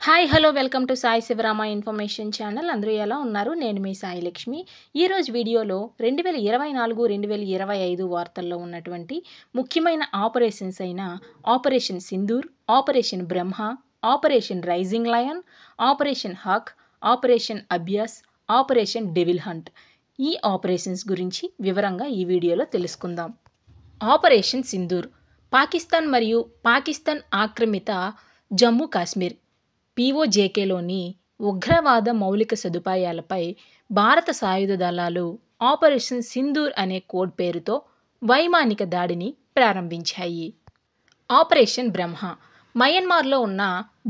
Hi hello welcome to Sai Shivarama information channel. అందరూ ఎలా ఉన్నారు? నేను మీ సాయి లక్ష్మి. ఈరోజు వీడియోలో 2024-2025 వార్తల్లో ఉన్నటువంటి ముఖ్యమైన ఆపరేషన్స్ అయిన operation Sindoor, operation Brahma, operation rising lion, operation hawk, operation Abhyas, operation devil hunt, ఈ ఆపరేషన్స్ గురించి వివరంగా ఈ వీడియోలో తెలుసుకుందాం. ఆపరేషన్ సింధూర్ పాకిస్తాన్ మరియు పాకిస్తాన్ ఆక్రమిత జమ్మూ కాశ్మీర్ పీఓజేకేలోని ఉగ్రవాద మౌలిక సదుపాయాలపై భారత సాయుధ దళాలు ఆపరేషన్ సింధూర్ అనే కోడ్ పేరుతో వైమానిక దాడిని ప్రారంభించాయి. ఆపరేషన్ బ్రహ్మ మయన్మార్లో ఉన్న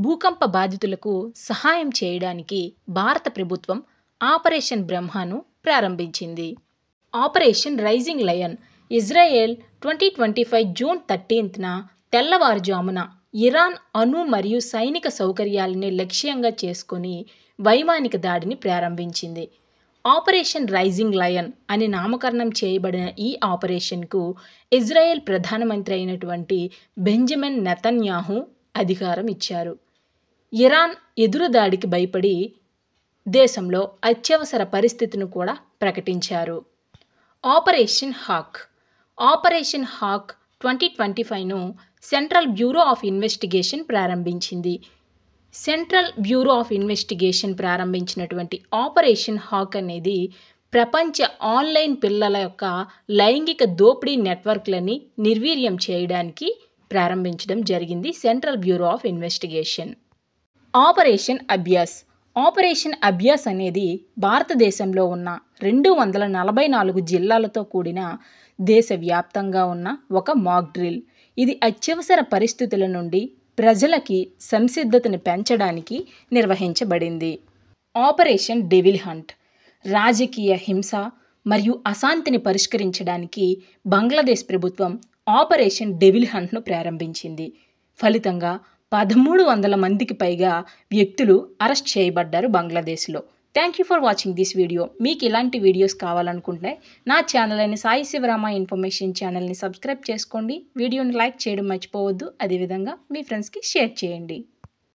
భూకంప బాధితులకు సహాయం చేయడానికి భారత ప్రభుత్వం ఆపరేషన్ బ్రహ్మను ప్రారంభించింది. Operation rising lion Israel 2025 June 13న తెల్లవారుజామున ఇరాన్ అణు మరియు సైనిక సౌకర్యాలని లక్ష్యంగా చేసుకుని వైమానిక దాడిని ప్రారంభించింది. ఆపరేషన్ రైజింగ్ లయన్ అని నామకరణం చేయబడిన ఈ ఆపరేషన్కు ఇజ్రాయెల్ ప్రధానమంత్రి అయినటువంటి బెంజమిన్ నెతన్యాహు అధికారం ఇచ్చారు. ఇరాన్ ఎదురుదాడికి భయపడి దేశంలో అత్యవసర పరిస్థితిని కూడా ప్రకటించారు. ఆపరేషన్ హాక్ 2025ను సెంట్రల్ బ్యూరో ఆఫ్ ఇన్వెస్టిగేషన్ ప్రారంభించింది. సెంట్రల్ బ్యూరో ఆఫ్ ఇన్వెస్టిగేషన్ ప్రారంభించినటువంటి ఆపరేషన్ హాక్ అనేది ప్రపంచ ఆన్లైన్ పిల్లల యొక్క లైంగిక దోపిడీ నెట్వర్క్లని నిర్వీర్యం చేయడానికి ప్రారంభించడం జరిగింది central bureau of investigation. Operation Abhyas అనేది భారతదేశంలో ఉన్న 244 జిల్లాలతో కూడిన దేశవ్యాప్తంగా ఉన్న ఒక మాక్ డ్రిల్. ఇది అత్యవసర పరిస్థితుల నుండి ప్రజలకి సంసిద్ధతను పెంచడానికి నిర్వహించబడింది. ఆపరేషన్ డెవిల్ హంట్ రాజకీయ హింస మరియు అశాంతిని పరిష్కరించడానికి బంగ్లాదేశ్ ప్రభుత్వం ఆపరేషన్ డెవిల్ హంట్ను ప్రారంభించింది. ఫలితంగా 1300 మందికి పైగా వ్యక్తులు అరెస్ట్ చేయబడ్డారు బంగ్లాదేశ్లో. Thank you for watching this video. మీకు ఇలాంటి వీడియోస్ కావాలనుకుంటే నా ఛానల్ అయిన సాయి శివరామ ఇన్ఫర్మేషన్ ఛానల్ని సబ్స్క్రైబ్ చేసుకోండి. వీడియోని లైక్ చేయడం మర్చిపోవద్దు. అదేవిధంగా మీ ఫ్రెండ్స్కి షేర్ చేయండి.